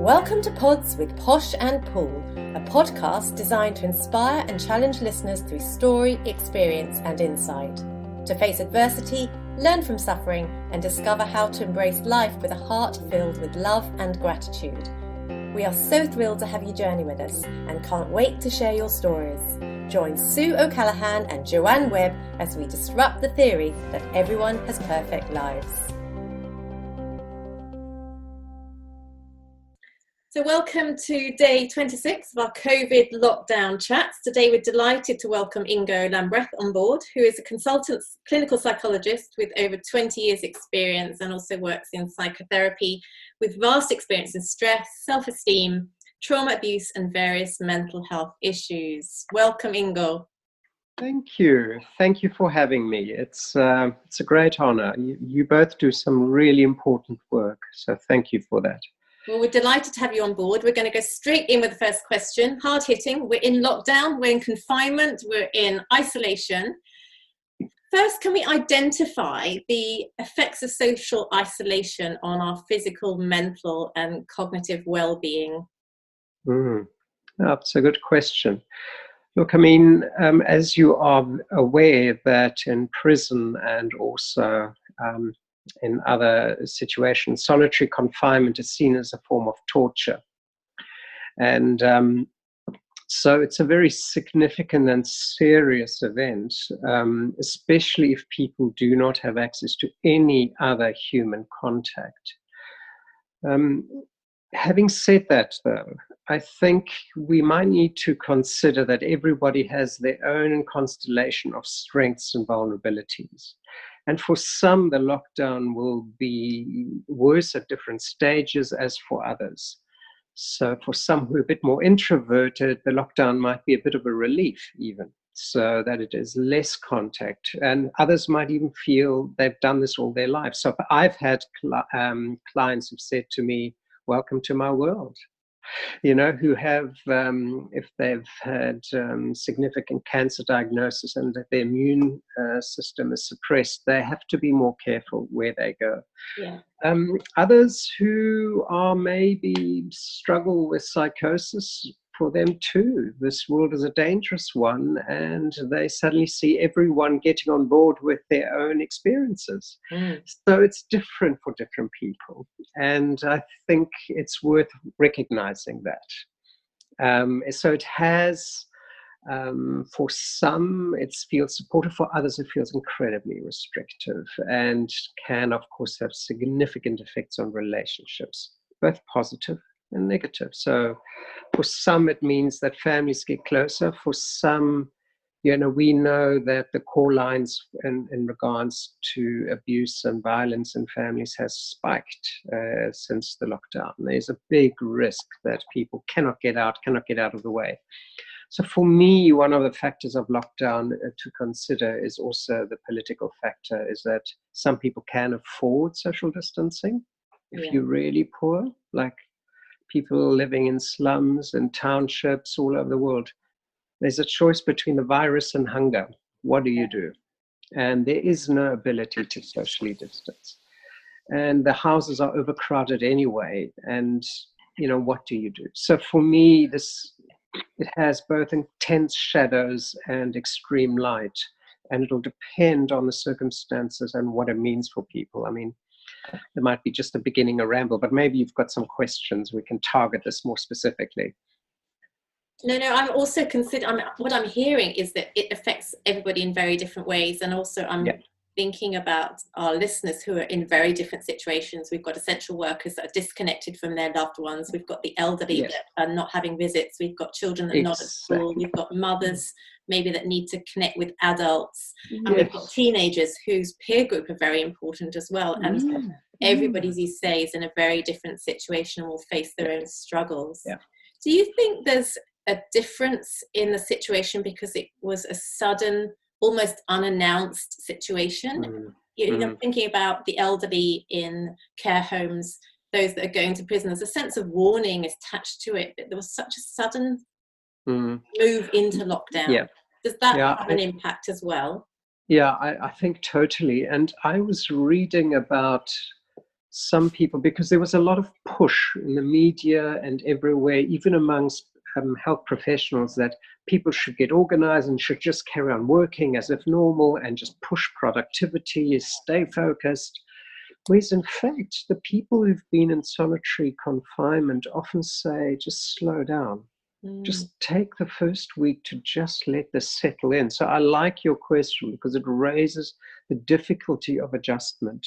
Welcome to Pods with Posh and Paul, a podcast designed to inspire and challenge listeners through story, experience and insight. To face adversity, learn from suffering and discover how to embrace life with a heart filled with love and gratitude. We are so thrilled to have you journey with us and can't wait to share your stories. Join Sue O'Callaghan and Joanne Webb as we disrupt the theory that everyone has perfect lives. So welcome to day 26 of our COVID lockdown chats. Today we're delighted to welcome Ingo Lambrecht on board, who is a consultant clinical psychologist with over 20 years experience and also works in psychotherapy with vast experience in stress, self-esteem, trauma, abuse and various mental health issues. Welcome, Ingo. Thank you. Thank you for having me. It's a great honor. You both do some really important work, so thank you for that. Well, we're delighted to have you on board. We're going to go straight in with the first question. Hard hitting. We're in lockdown. We're in confinement. We're in isolation. First, can we identify the effects of social isolation on our physical, mental, and cognitive well-being? That's a good question. Look, I mean, as you are aware that in prison and also in other situations, solitary confinement is seen as a form of torture. And so it's a very significant and serious event, especially if people do not have access to any other human contact. Having said that, though, I think we might need to consider that everybody has their own constellation of strengths and vulnerabilities. And for some, the lockdown will be worse at different stages as for others. So for some who are a bit more introverted, the lockdown might be a bit of a relief even, so that it is less contact. And others might even feel they've done this all their life. So I've had clients who've said to me, "Welcome to my world." You know, who have, if they've had significant cancer diagnosis and that their immune system is suppressed, they have to be more careful where they go. Yeah. Others who are maybe struggle with psychosis, for them too, this world is a dangerous one, and they suddenly see everyone getting on board with their own experiences. So it's different for different people, and I think it's worth recognizing that. So it has, for some, it feels supportive, for others it feels incredibly restrictive, and can, of course, have significant effects on relationships, both positive and negative. So for some, it means that families get closer. For some, you know, we know that the call lines in regards to abuse and violence in families has spiked since the lockdown. There's a big risk that people cannot get out of the way. So for me, one of the factors of lockdown to consider is also the political factor, is that some people can afford social distancing. If you're really poor, like people living in slums and townships all over the world, there's a choice between the virus and hunger. What do you do? And there is no ability to socially distance. And the houses are overcrowded anyway. And, you know, what do you do? So for me, it has both intense shadows and extreme light. And it'll depend on the circumstances and what it means for people. I mean, there might be just a beginning, a ramble, but maybe you've got some questions. We can target this more specifically. No, I'm also what I'm hearing is that it affects everybody in very different ways. And also I'm thinking about our listeners who are in very different situations. We've got essential workers that are disconnected from their loved ones. We've got the elderly that are not having visits. We've got children that are not at school. We've got mothers maybe that need to connect with adults. And we've got teenagers whose peer group are very important as well. And everybody, as you say, is in a very different situation and will face their own struggles. Do you think there's a difference in the situation because it was a sudden, almost unannounced situation? You know, thinking about the elderly in care homes, those that are going to prison, there's a sense of warning attached to it, that there was such a sudden move into lockdown. Does that have an impact as well? I think totally. And I was reading about some people, because there was a lot of push in the media and everywhere, even amongst health professionals, that people should get organized and should just carry on working as if normal and just push productivity, stay focused. Whereas in fact, the people who've been in solitary confinement often say, just slow down. Just take the first week to just let this settle in. So I like your question because it raises the difficulty of adjustment.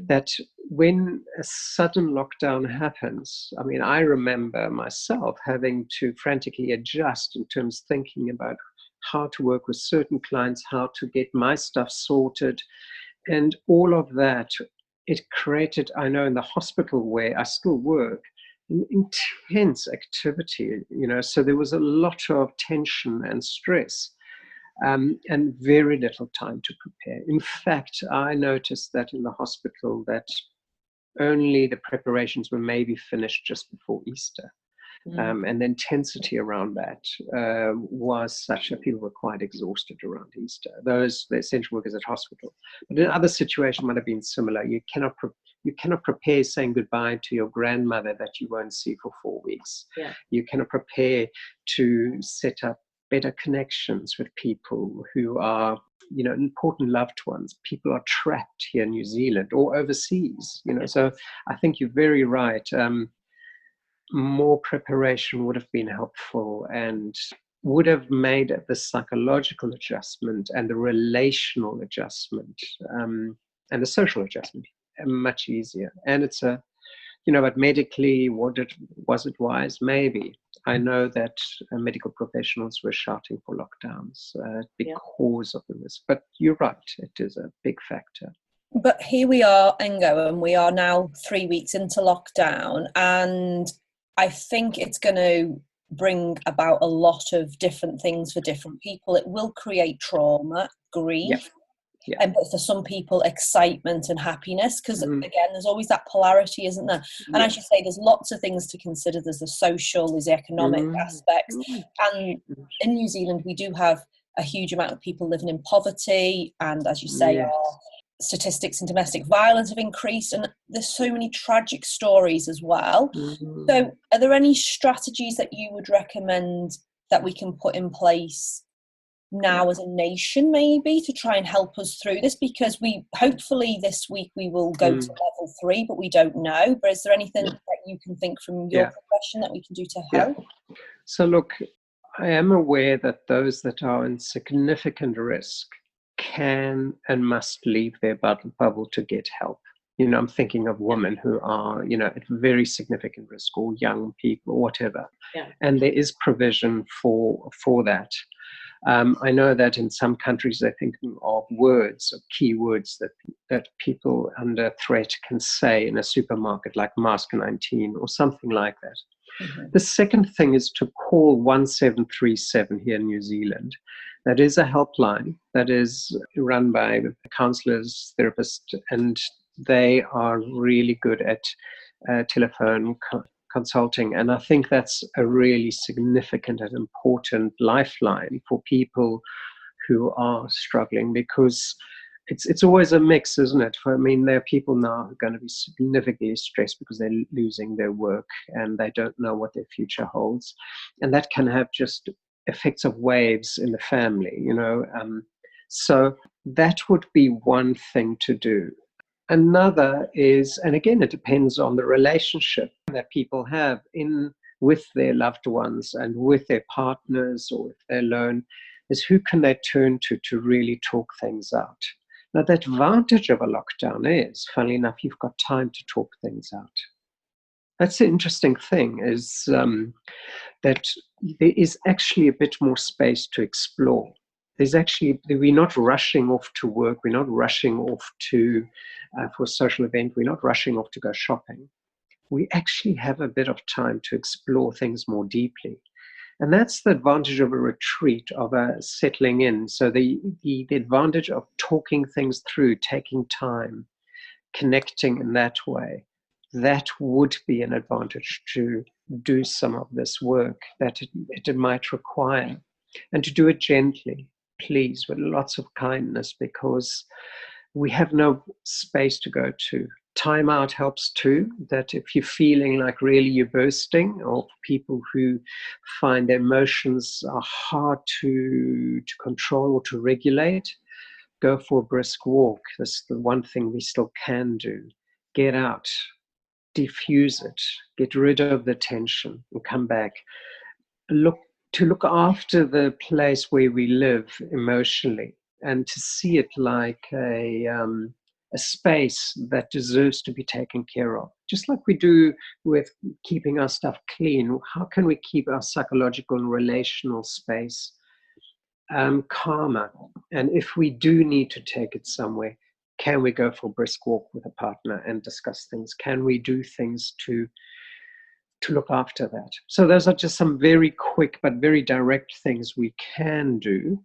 That when a sudden lockdown happens, I mean, I remember myself having to frantically adjust in terms of thinking about how to work with certain clients, how to get my stuff sorted, and all of that. It created, I know in the hospital where I still work, intense activity, so there was a lot of tension and stress, and very little time to prepare. In fact, I noticed that in the hospital that only the preparations were maybe finished just before Easter. And the intensity around that was such that people were quite exhausted around Easter, the essential workers at hospital. But in other situations might have been similar. You cannot prepare saying goodbye to your grandmother that you won't see for 4 weeks. Yeah. You cannot prepare to set up better connections with people who are, important loved ones. People are trapped here in New Zealand or overseas, So I think you're very right. More preparation would have been helpful and would have made the psychological adjustment and the relational adjustment and the social adjustment much easier. And it's but medically, was it wise? Maybe. I know that medical professionals were shouting for lockdowns because of the risk. But you're right, it is a big factor. But here we are, Ingo, and we are now 3 weeks into lockdown, and I think it's going to bring about a lot of different things for different people. It will create trauma, grief, and but for some people, excitement and happiness, because again, there's always that polarity, isn't there? And as you say, there's lots of things to consider. There's the social, there's the economic aspects. And in New Zealand, we do have a huge amount of people living in poverty, and as you say, our statistics in domestic violence have increased, and there's so many tragic stories as well. So are there any strategies that you would recommend that we can put in place now as a nation, maybe, to try and help us through this? Because we hopefully this week we will go to level 3, but we don't know. But is there anything that you can think from your profession that we can do to help? So look, I am aware that those that are in significant risk can and must leave their bubble to get help. I'm thinking of women who are, at very significant risk, or young people, or whatever. And there is provision for that. I know that in some countries they're thinking of words, or key words that people under threat can say in a supermarket, like Mask 19 or something like that. The second thing is to call 1737 here in New Zealand. That is a helpline that is run by counsellors, therapists, and they are really good at telephone consulting. And I think that's a really significant and important lifeline for people who are struggling, because it's always a mix, isn't it? I mean, there are people now who are going to be significantly stressed because they're losing their work and they don't know what their future holds. And that can have just effects of waves in the family, So that would be one thing to do. Another is, and again, it depends on the relationship that people have with their loved ones and with their partners, or if they're alone, is who can they turn to really talk things out. Now, the advantage of a lockdown is, funnily enough, you've got time to talk things out. That's the interesting thing, is that there is actually a bit more space to explore. We're not rushing off to work. We're not rushing off to for a social event. We're not rushing off to go shopping. We actually have a bit of time to explore things more deeply. And that's the advantage of a retreat, of a settling in. So the advantage of talking things through, taking time, connecting in that way, that would be an advantage to do some of this work that it might require. And to do it gently, please, with lots of kindness, because we have no space to go to. Time out helps too, that if you're feeling like really you're bursting, or people who find their emotions are hard to control or to regulate, go for a brisk walk. That's the one thing we still can do. Get out, diffuse it, get rid of the tension and come back. Look after the place where we live emotionally, and to see it like a space that deserves to be taken care of. Just like we do with keeping our stuff clean, how can we keep our psychological and relational space calmer? And if we do need to take it somewhere, can we go for a brisk walk with a partner and discuss things? Can we do things to look after that? So those are just some very quick but very direct things we can do.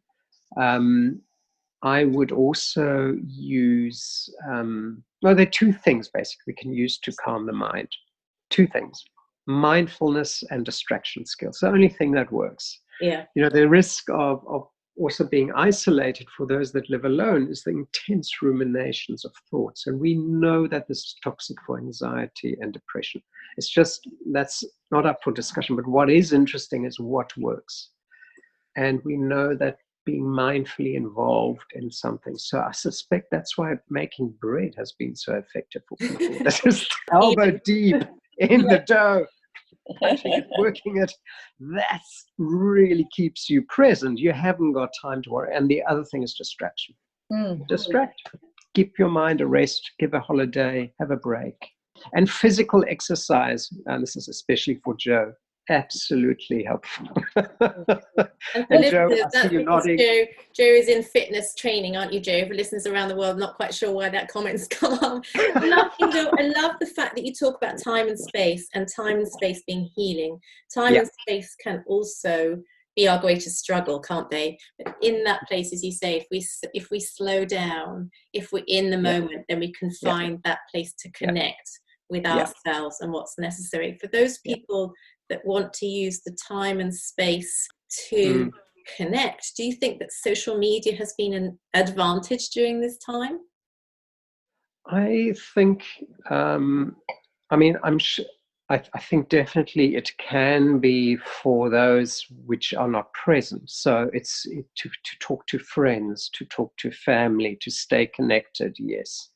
I would also use, there are two things basically we can use to calm the mind. Two things: mindfulness and distraction skills. The only thing that works. Yeah. The risk of also being isolated for those that live alone is the intense ruminations of thoughts. And we know that this is toxic for anxiety and depression. It's just, that's not up for discussion. But what is interesting is what works. And we know that being mindfully involved in something. So I suspect that's why making bread has been so effective for people. That's just elbow deep in the dough. Touching it, working it, that really keeps you present. You haven't got time to worry. And the other thing is distraction. Distract. Keep your mind at rest. Give a holiday. Have a break. And physical exercise, and this is especially for Joe, absolutely helpful. And for listeners, that's because Joe is in fitness training, aren't you, Joe? For listeners around the world, not quite sure why that comment's come. I love the fact that you talk about time and space, and time and space being healing. Time and space can also be our greatest struggle, can't they? But in that place, as you say, if we slow down, if we're in the moment, then we can find that place to connect with ourselves and what's necessary. For those people that want to use the time and space to connect, do you think that social media has been an advantage during this time? I think, I think definitely it can be for those which are not present. So it's to talk to friends, to talk to family, to stay connected, yes.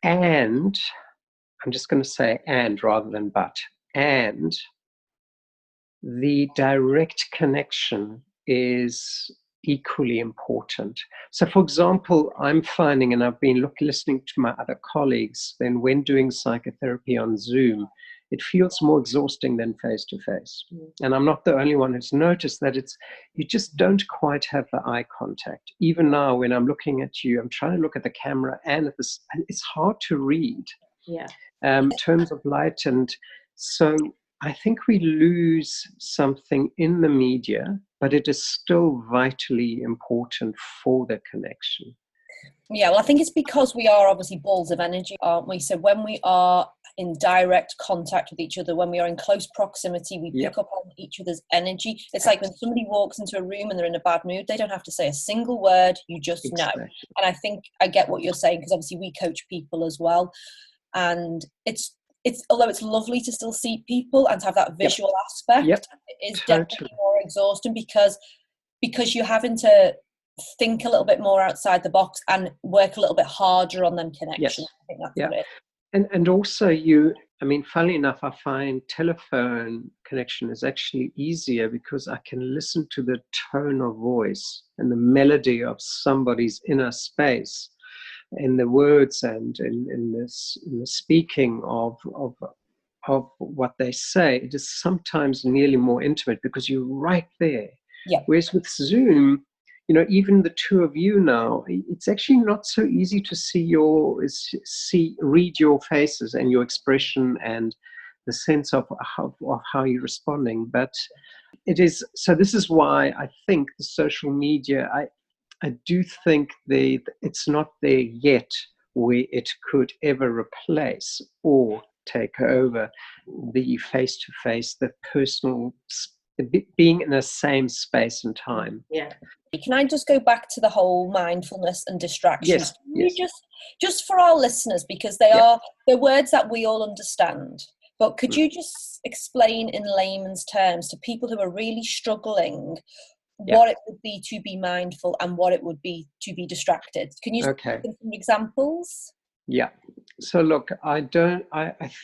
And I'm just going to say and rather than but. And the direct connection is equally important. So, for example, I'm finding, and I've been listening to my other colleagues, then when doing psychotherapy on Zoom, it feels more exhausting than face-to-face. And I'm not the only one who's noticed that you just don't quite have the eye contact. Even now, when I'm looking at you, I'm trying to look at the camera, and it's hard to read in terms of light. And so I think we lose something in the media, but it is still vitally important for the connection. Yeah, well, I think it's because we are obviously balls of energy, aren't we? So when we are in direct contact with each other, when we are in close proximity, we pick up on each other's energy. It's like when somebody walks into a room and they're in a bad mood, they don't have to say a single word, you just know. And I think I get what you're saying, because obviously we coach people as well. And it's although it's lovely to still see people and to have that visual aspect, it is definitely more exhausting because you're having to think a little bit more outside the box and work a little bit harder on them connections. I think that's what it is. And also funnily enough, I find telephone connection is actually easier because I can listen to the tone of voice and the melody of somebody's inner space in the words and in the speaking of what they say. It is sometimes nearly more intimate because you're right there. Whereas with Zoom, even the two of you now, it's actually not so easy to read your faces and your expression and the sense of how you're responding. But it is, so this is why I think the social media, I do think it's not there yet where it could ever replace or take over the face-to-face, the personal being in the same space and time. Yeah. Can I just go back to the whole mindfulness and distractions? Yes. You just for our listeners, because they're words that we all understand, but could you just explain in layman's terms to people who are really struggling what it would be to be mindful and what it would be to be distracted? Can you give some examples? Yeah. So look, I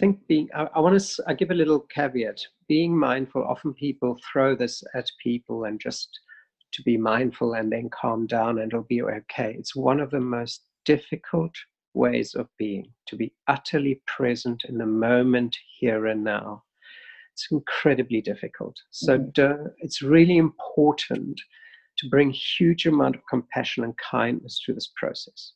think I give a little caveat. Being mindful, often people throw this at people and just to be mindful and then calm down and it'll be okay. It's one of the most difficult ways of being, to be utterly present in the moment, here and now. It's incredibly difficult. So it's really important to bring huge amount of compassion and kindness to this process.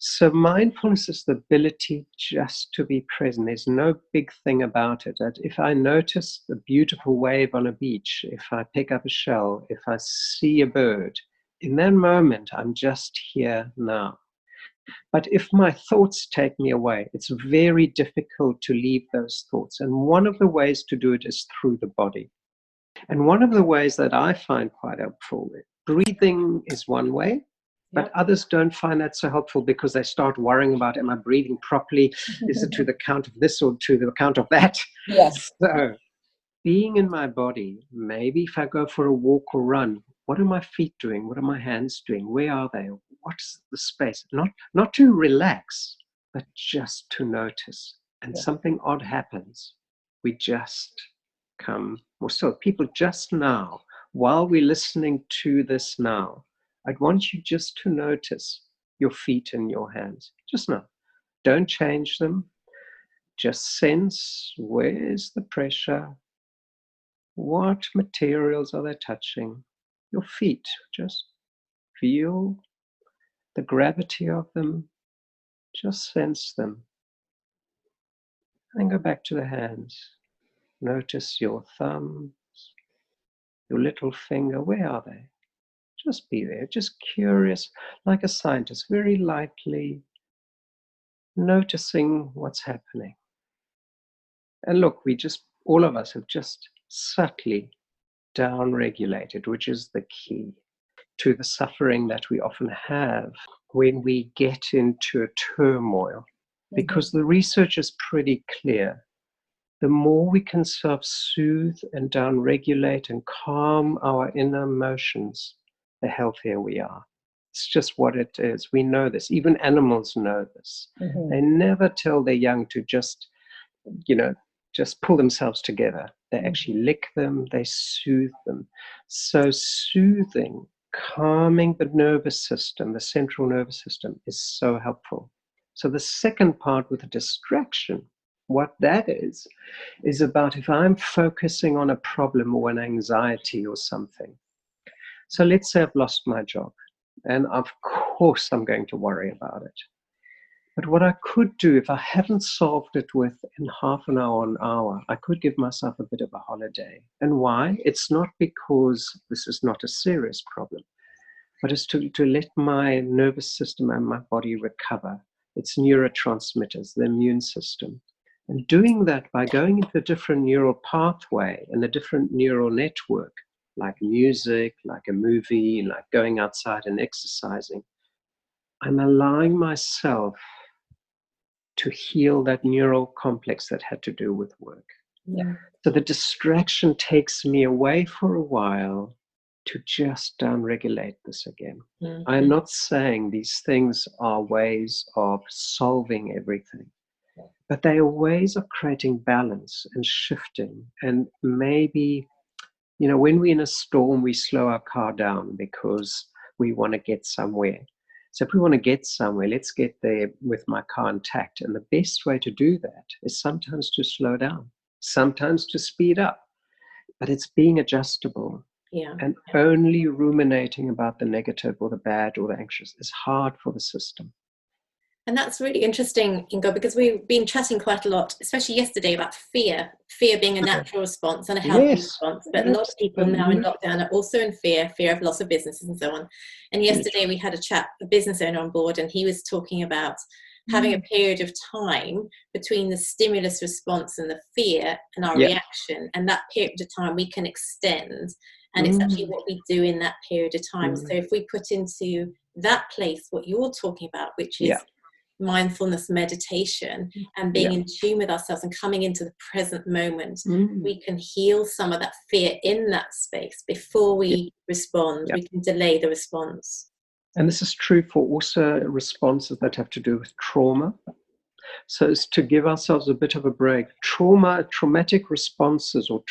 So mindfulness is the ability just to be present. There's no big thing about it. That if I notice the beautiful wave on a beach, if I pick up a shell, if I see a bird, in that moment, I'm just here now. But if my thoughts take me away, it's very difficult to leave those thoughts. And one of the ways to do it is through the body. And one of the ways that I find quite helpful, breathing is one way, but others don't find that so helpful because they start worrying about, am I breathing properly? Is it to the count of this or to the count of that? Yes. So being in my body, maybe if I go for a walk or run, what are my feet doing? What are my hands doing? Where are they? What's the space? Not to relax, but just to notice. And something odd happens. We just come, or so people just now, while we're listening to this now, I'd want you just to notice your feet and your hands. Just now. Don't change them. Just sense, where's the pressure? What materials are they touching? Your feet. Just feel the gravity of them. Just sense them. And go back to the hands. Notice your thumbs, your little finger. Where are they? Just be there, just curious, like a scientist, very lightly noticing what's happening. And look, all of us have just subtly down-regulated, which is the key to the suffering that we often have when we get into a turmoil. Because the research is pretty clear. The more we can self-soothe and down-regulate and calm our inner emotions, the healthier we are. It's just what it is. We know this. Even animals know this. They never tell their young to just pull themselves together. They actually lick them, they soothe them. So soothing, calming the nervous system, the central nervous system, is so helpful. So the second part with the distraction, what that is about if I'm focusing on a problem or an anxiety or something. So let's say I've lost my job, and of course I'm going to worry about it. But what I could do, if I haven't solved it within half an hour, I could give myself a bit of a holiday. And why? It's not because this is not a serious problem, but it's to let my nervous system and my body recover. It's neurotransmitters, the immune system. And doing that by going into a different neural pathway and a different neural network, like music, like a movie, like going outside and exercising, I'm allowing myself to heal that neural complex that had to do with work. So the distraction takes me away for a while to just down-regulate this again. I'm not saying these things are ways of solving everything, but they are ways of creating balance and shifting. And maybe, when we're in a storm, we slow our car down because we want to get somewhere. So if we want to get somewhere, let's get there with my car intact. And the best way to do that is sometimes to slow down, sometimes to speed up, but it's being adjustable. And only ruminating about the negative or the bad or the anxious is hard for the system. And that's really interesting, Ingo, because we've been chatting quite a lot, especially yesterday, about fear being a natural response and a healthy response. But a lot of people now in lockdown are also in fear of loss of businesses and so on. And yesterday we had a business owner on board, and he was talking about having a period of time between the stimulus response and the fear and our Yeah. reaction, and that period of time we can extend, and it's actually what we do in that period of time. So if we put into that place what you're talking about, which is mindfulness meditation and being in tune with ourselves and coming into the present moment, we can heal some of that fear in that space before we respond. We can delay the response. And this is true for also responses that have to do with trauma. So it's to give ourselves a bit of a break. Traumatic responses or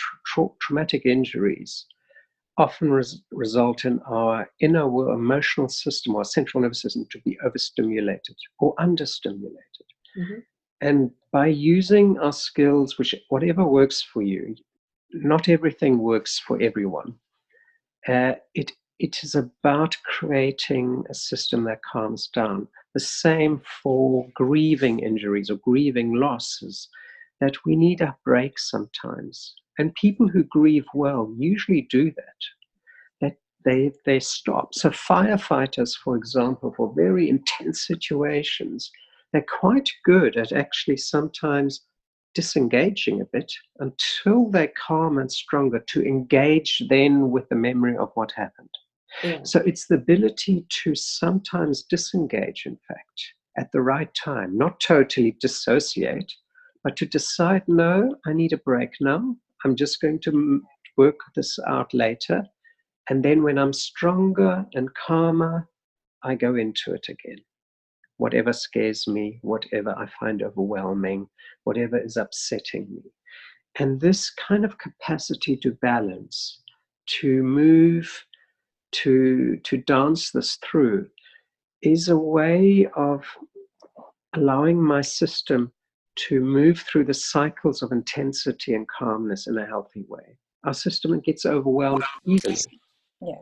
traumatic injuries often result in our inner emotional system or central nervous system to be overstimulated or understimulated. And by using our skills, whatever works for you, not everything works for everyone. It is about creating a system that calms down. The same for grieving injuries or grieving losses, that we need a break sometimes. And people who grieve well usually do that they stop. So firefighters, for example, for very intense situations, they're quite good at actually sometimes disengaging a bit until they're calm and stronger to engage then with the memory of what happened. So it's the ability to sometimes disengage, in fact, at the right time, not totally dissociate, but to decide, no, I need a break now. I'm just going to work this out later. And then when I'm stronger and calmer, I go into it again. Whatever scares me, whatever I find overwhelming, whatever is upsetting me. And this kind of capacity to balance, to move, to dance this through, is a way of allowing my system to move through the cycles of intensity and calmness in a healthy way. Our system gets overwhelmed easily. Yeah,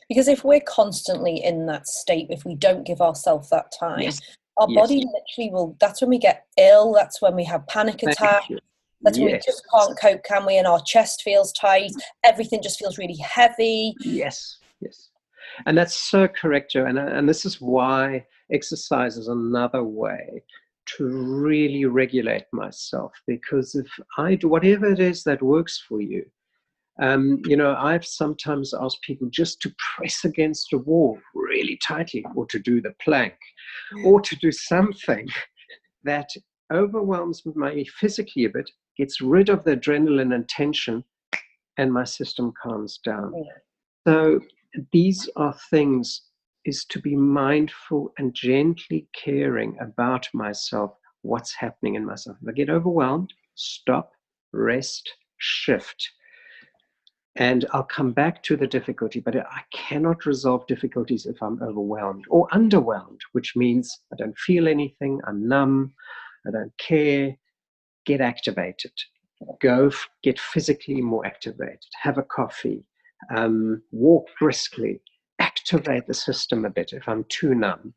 because if we're constantly in that state, if we don't give ourselves that time, our body literally will, that's when we get ill, that's when we have panic attacks, that's when we just can't cope, can we? And our chest feels tight, everything just feels really heavy. Yes. And that's so correct, Jo. And this is why exercise is another way to really regulate myself. Because if I do whatever it is that works for you, I've sometimes asked people just to press against a wall really tightly, or to do the plank, or to do something that overwhelms me physically a bit, gets rid of the adrenaline and tension, and my system calms down. So these are things, is to be mindful and gently caring about myself, what's happening in myself. If I get overwhelmed, stop, rest, shift. And I'll come back to the difficulty, but I cannot resolve difficulties if I'm overwhelmed or underwhelmed, which means I don't feel anything, I'm numb, I don't care. Get activated. Go get physically more activated. Have a coffee. Walk briskly. Activate the system a bit if I'm too numb.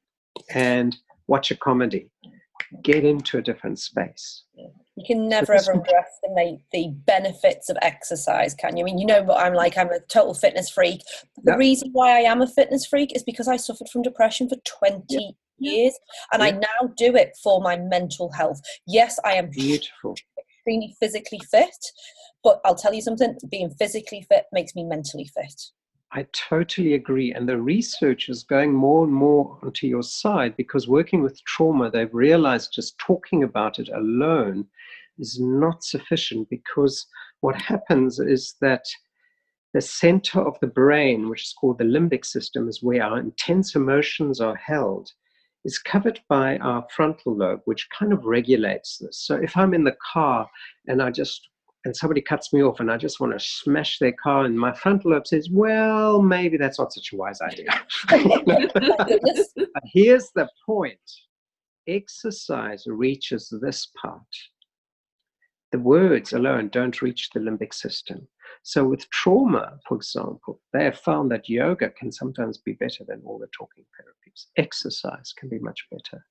And watch a comedy. Get into a different space. You can never ever underestimate the benefits of exercise, can you? I mean, you know what I'm like, I'm a total fitness freak. The reason why I am a fitness freak is because I suffered from depression for 20 years, and I now do it for my mental health. Yes, I am extremely physically fit, but I'll tell you something, being physically fit makes me mentally fit. I totally agree. And the research is going more and more onto your side, because working with trauma, they've realized just talking about it alone is not sufficient, because what happens is that the center of the brain, which is called the limbic system, is where our intense emotions are held, is covered by our frontal lobe, which kind of regulates this. So if I'm in the car and somebody cuts me off and I just want to smash their car, and my frontal lobe says, well, maybe that's not such a wise idea. But here's the point. Exercise reaches this part. The words alone don't reach the limbic system. So with trauma, for example, they have found that yoga can sometimes be better than all the talking therapies. Exercise can be much better.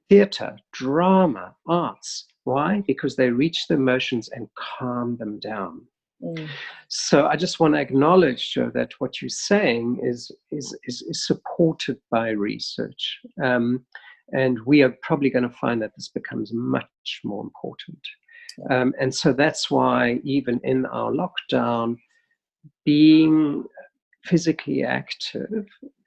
Theater, drama, arts. Why? Because they reach the emotions and calm them down. So I just want to acknowledge, Jo, that what you're saying is supported by research. And we are probably going to find that this becomes much more important. And so that's why even in our lockdown, being physically active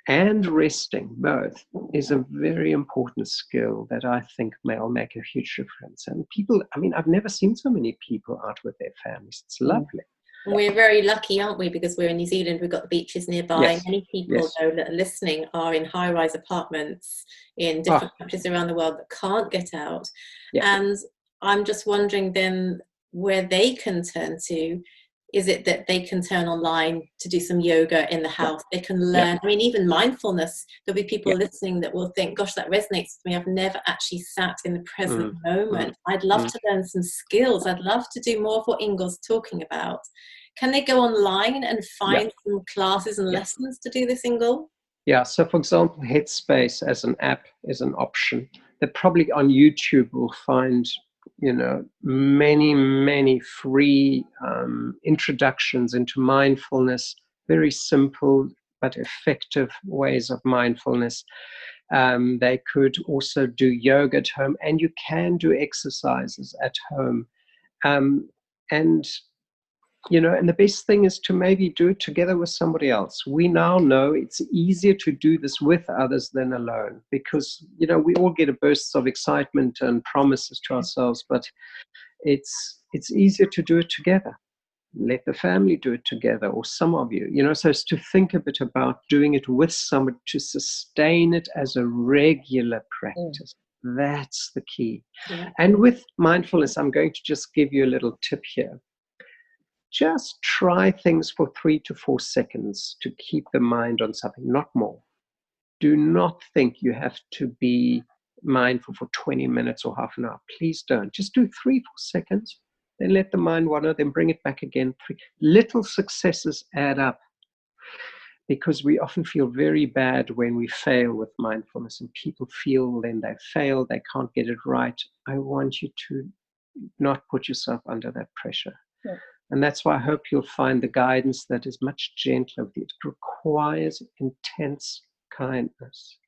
and resting both is a very important skill that I think will make a huge difference. And people, I mean, I've never seen so many people out with their families. It's lovely. We're very lucky, aren't we? Because we're in New Zealand, we've got the beaches nearby. Yes. Many people, though, that are listening are in high-rise apartments in different countries around the world that can't get out. And I'm just wondering then where they can turn to. Is it that they can turn online to do some yoga in the house? They can learn, I mean, even mindfulness. There'll be people listening that will think, gosh, that resonates with me. I've never actually sat in the present moment. I'd love to learn some skills. I'd love to do more of what Ingo's talking about. Can they go online and find some classes and lessons to do this, Ingo? Yeah, so for example, Headspace as an app is an option. They probably on YouTube will find many free introductions into mindfulness, very simple but effective ways of mindfulness. They could also do yoga at home, and you can do exercises at home. And the best thing is to maybe do it together with somebody else. We now know it's easier to do this with others than alone, because, we all get bursts of excitement and promises to ourselves, but it's easier to do it together. Let the family do it together, or some of you, so it's to think a bit about doing it with somebody to sustain it as a regular practice. That's the key. And with mindfulness, I'm going to just give you a little tip here. Just try things for 3 to 4 seconds to keep the mind on something, not more. Do not think you have to be mindful for 20 minutes or half an hour. Please don't. Just do 3-4 seconds, then let the mind wander, then bring it back again. Little successes add up, because we often feel very bad when we fail with mindfulness, and people feel then they fail, they can't get it right. I want you to not put yourself under that pressure. And that's why I hope you'll find the guidance that is much gentler. It requires intense kindness.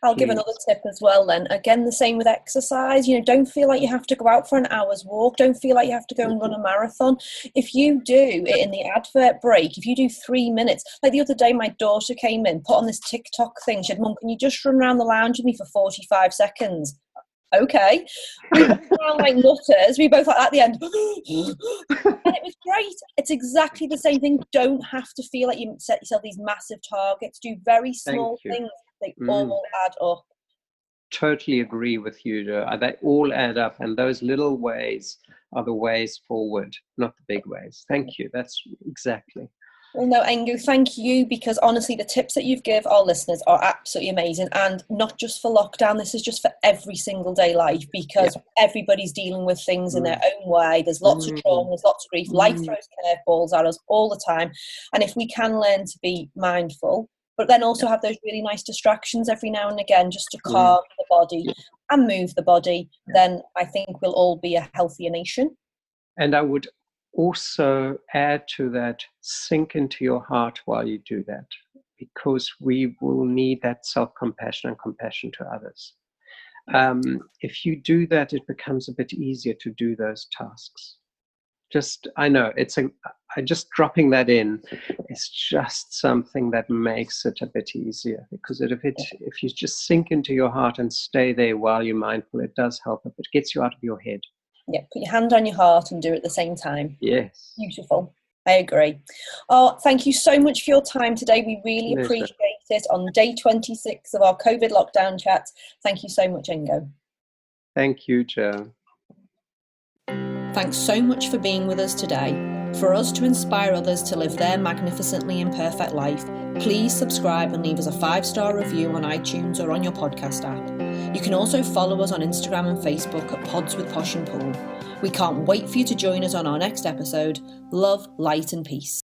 I'll give another tip as well then. Again, the same with exercise. Don't feel like you have to go out for an hour's walk. Don't feel like you have to go and run a marathon. If you do it in the advert break, if you do 3 minutes, like the other day, my daughter came in, put on this TikTok thing. She said, Mum, can you just run around the lounge with me for 45 seconds? Okay. We both sound like nutters. We both like at the end. And it was great. It's exactly the same thing. Don't have to feel like you set yourself these massive targets. Do very small things. They all add up. Totally agree with you, Jo. They all add up, and those little ways are the ways forward, not the big ways. Thank you. That's exactly. Well, no, Ingo, thank you, because honestly, the tips that you've given our listeners are absolutely amazing, and not just for lockdown. This is just for every single day life, because everybody's dealing with things in their own way. There's lots of trauma, there's lots of grief. Life throws curveballs at us all the time, and if we can learn to be mindful, but then also have those really nice distractions every now and again, just to calm the body and move the body, then I think we'll all be a healthier nation. And I would also add to that, sink into your heart while you do that, because we will need that self-compassion and compassion to others. If you do that, it becomes a bit easier to do those tasks. I know just dropping that in is just something that makes it a bit easier, because if you just sink into your heart and stay there while you're mindful, it does help. It gets you out of your head. Yeah, put your hand on your heart and do it at the same time. Yes. Beautiful. I agree. Oh, thank you so much for your time today. We really appreciate it on day 26 of our COVID lockdown chat. Thank you so much, Ingo. Thank you, Jo. Thanks so much for being with us today. For us to inspire others to live their magnificently imperfect life, please subscribe and leave us a 5-star review on iTunes or on your podcast app. You can also follow us on Instagram and Facebook at Pods with Posh and Paul. We can't wait for you to join us on our next episode. Love, light and peace.